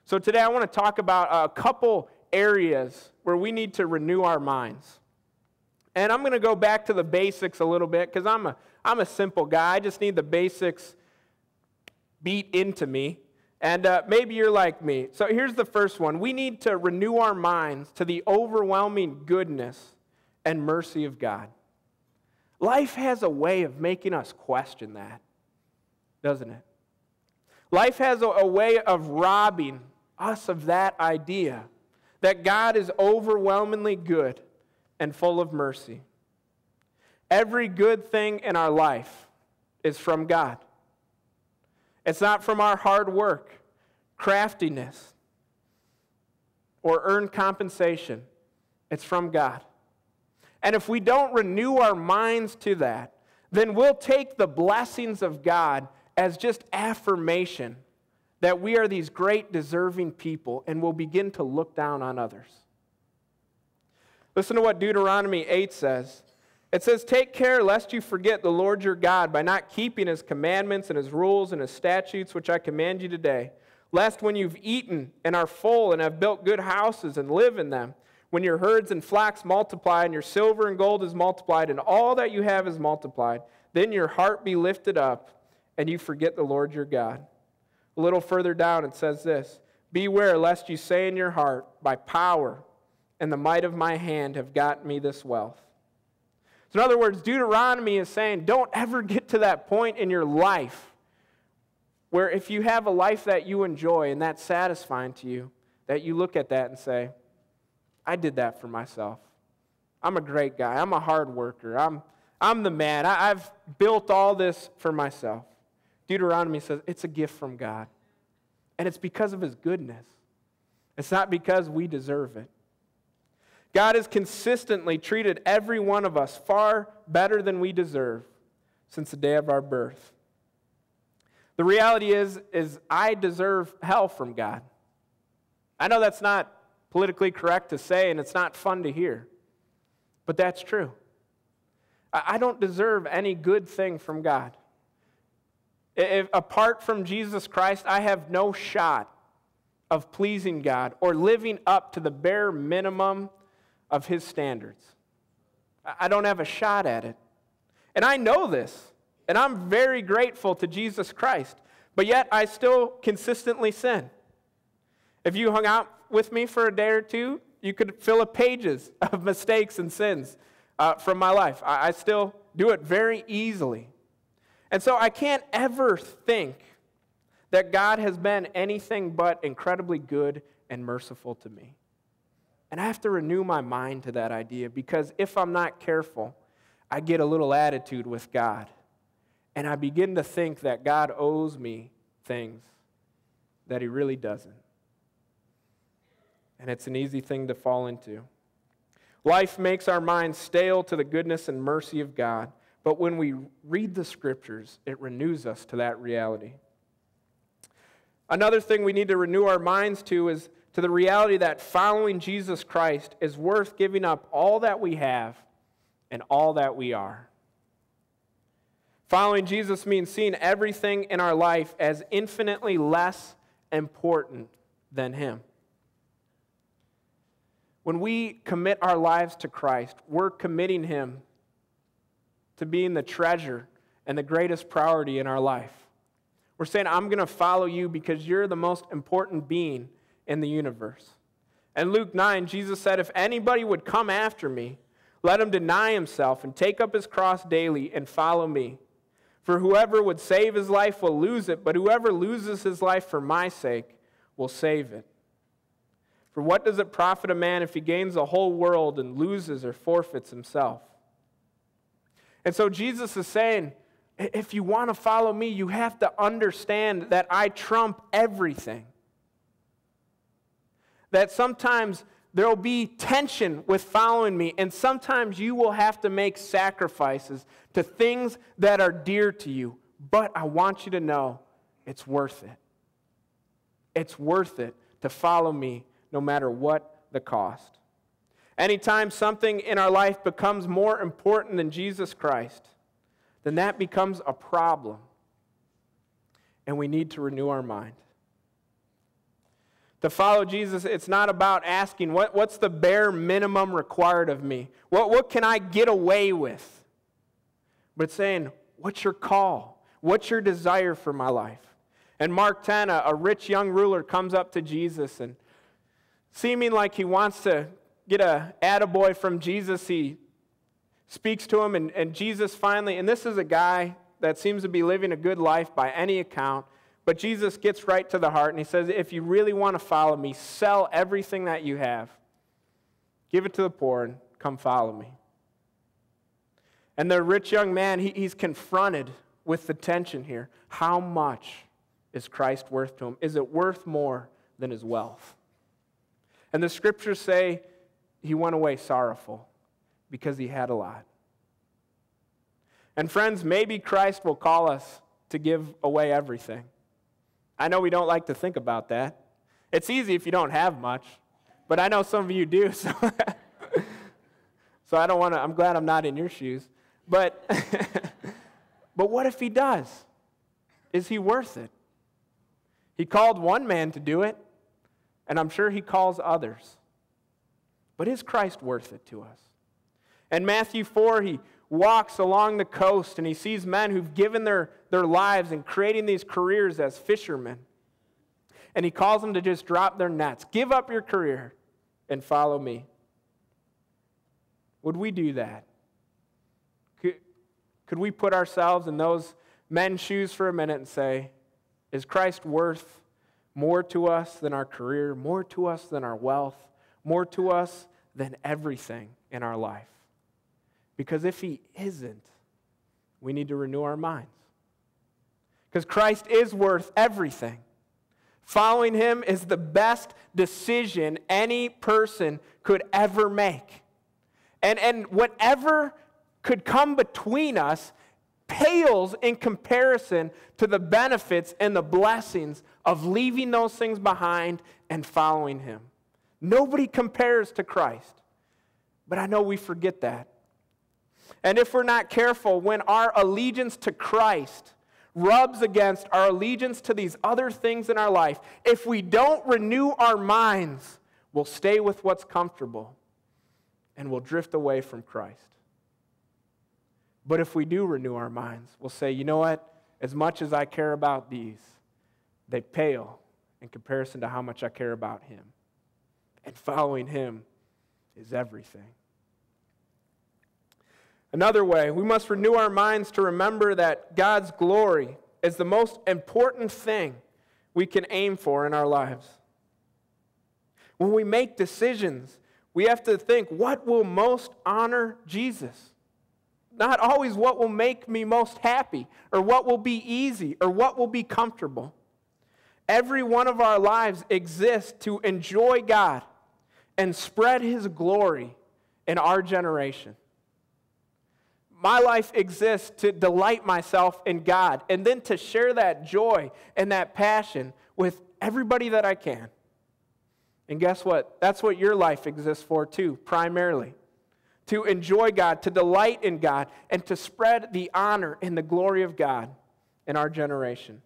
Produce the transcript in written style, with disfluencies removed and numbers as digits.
So today I want to talk about a couple areas where we need to renew our minds. And I'm going to go back to the basics a little bit because I'm a simple guy. I just need the basics beat into me. And maybe you're like me. So here's the first one. We need to renew our minds to the overwhelming goodness and mercy of God. Life has a way of making us question that, doesn't it? Life has a way of robbing us of that idea that God is overwhelmingly good and full of mercy. Every good thing in our life is from God. It's not from our hard work, craftiness, or earned compensation. It's from God. And if we don't renew our minds to that, then we'll take the blessings of God as just affirmation that we are these great deserving people, and we'll begin to look down on others. Listen to what Deuteronomy 8 says. It says, "Take care lest you forget the Lord your God by not keeping his commandments and his rules and his statutes, which I command you today. Lest when you've eaten and are full and have built good houses and live in them, when your herds and flocks multiply and your silver and gold is multiplied and all that you have is multiplied, then your heart be lifted up and you forget the Lord your God." A little further down it says this, "Beware lest you say in your heart, by power and the might of my hand have gotten me this wealth." So in other words, Deuteronomy is saying, don't ever get to that point in your life where if you have a life that you enjoy and that's satisfying to you, that you look at that and say, I did that for myself. I'm a great guy. I'm a hard worker. I'm the man. I've built all this for myself. Deuteronomy says it's a gift from God. And it's because of his goodness. It's not because we deserve it. God has consistently treated every one of us far better than we deserve since the day of our birth. The reality is I deserve hell from God. I know that's not politically correct to say, and it's not fun to hear, but that's true. I don't deserve any good thing from God. If, apart from Jesus Christ, I have no shot of pleasing God or living up to the bare minimum of his standards. I don't have a shot at it. And I know this, and I'm very grateful to Jesus Christ, but yet I still consistently sin. If you hung out with me for a day or two, you could fill up pages of mistakes and sins from my life. I still do it very easily. And so I can't ever think that God has been anything but incredibly good and merciful to me. And I have to renew my mind to that idea because if I'm not careful, I get a little attitude with God. And I begin to think that God owes me things that he really doesn't. And it's an easy thing to fall into. Life makes our minds stale to the goodness and mercy of God. But when we read the scriptures, it renews us to that reality. Another thing we need to renew our minds to is to the reality that following Jesus Christ is worth giving up all that we have and all that we are. Following Jesus means seeing everything in our life as infinitely less important than him. When we commit our lives to Christ, we're committing him to being the treasure and the greatest priority in our life. We're saying, I'm going to follow you because you're the most important being in the universe. And Luke 9, Jesus said, if anybody would come after me, let him deny himself and take up his cross daily and follow me. For whoever would save his life will lose it, but whoever loses his life for my sake will save it. For what does it profit a man if he gains the whole world and loses or forfeits himself? And so Jesus is saying, if you want to follow me, you have to understand that I trump everything. That sometimes there will be tension with following me, and sometimes you will have to make sacrifices to things that are dear to you. But I want you to know it's worth it. It's worth it to follow me no matter what the cost. Anytime something in our life becomes more important than Jesus Christ, then that becomes a problem, and we need to renew our mind. To follow Jesus, it's not about asking, what's the bare minimum required of me? What can I get away with? But it's saying, what's your call? What's your desire for my life? In Mark 10, a rich young ruler comes up to Jesus, and seeming like he wants to get a attaboy from Jesus, he speaks to him, and Jesus finally, and this is a guy that seems to be living a good life by any account, but Jesus gets right to the heart, and he says, if you really want to follow me, sell everything that you have, give it to the poor, and come follow me. And the rich young man, he's confronted with the tension here. How much is Christ worth to him? Is it worth more than his wealth? And the scriptures say he went away sorrowful because he had a lot. And friends, maybe Christ will call us to give away everything. I know we don't like to think about that. It's easy if you don't have much, but I know some of you do, so I don't want to, I'm glad I'm not in your shoes. But but what if he does? Is he worth it? He called one man to do it, and I'm sure he calls others. But is Christ worth it to us? In Matthew 4, he walks along the coast, and he sees men who've given their lives in creating these careers as fishermen. And he calls them to just drop their nets. Give up your career and follow me. Would we do that? Could we put ourselves in those men's shoes for a minute and say, is Christ worth more to us than our career, more to us than our wealth, more to us than everything in our life? Because if he isn't, we need to renew our minds. Because Christ is worth everything. Following him is the best decision any person could ever make. And whatever could come between us pales in comparison to the benefits and the blessings of leaving those things behind and following him. Nobody compares to Christ. But I know we forget that. And if we're not careful, when our allegiance to Christ rubs against our allegiance to these other things in our life, if we don't renew our minds, we'll stay with what's comfortable and we'll drift away from Christ. But if we do renew our minds, we'll say, you know what? As much as I care about these, they pale in comparison to how much I care about him. And following him is everything. Another way, we must renew our minds to remember that God's glory is the most important thing we can aim for in our lives. When we make decisions, we have to think, what will most honor Jesus? Not always what will make me most happy, or what will be easy, or what will be comfortable. Every one of our lives exists to enjoy God and spread his glory in our generation. My life exists to delight myself in God and then to share that joy and that passion with everybody that I can. And guess what? That's what your life exists for too, primarily. To enjoy God, to delight in God, and to spread the honor and the glory of God in our generation.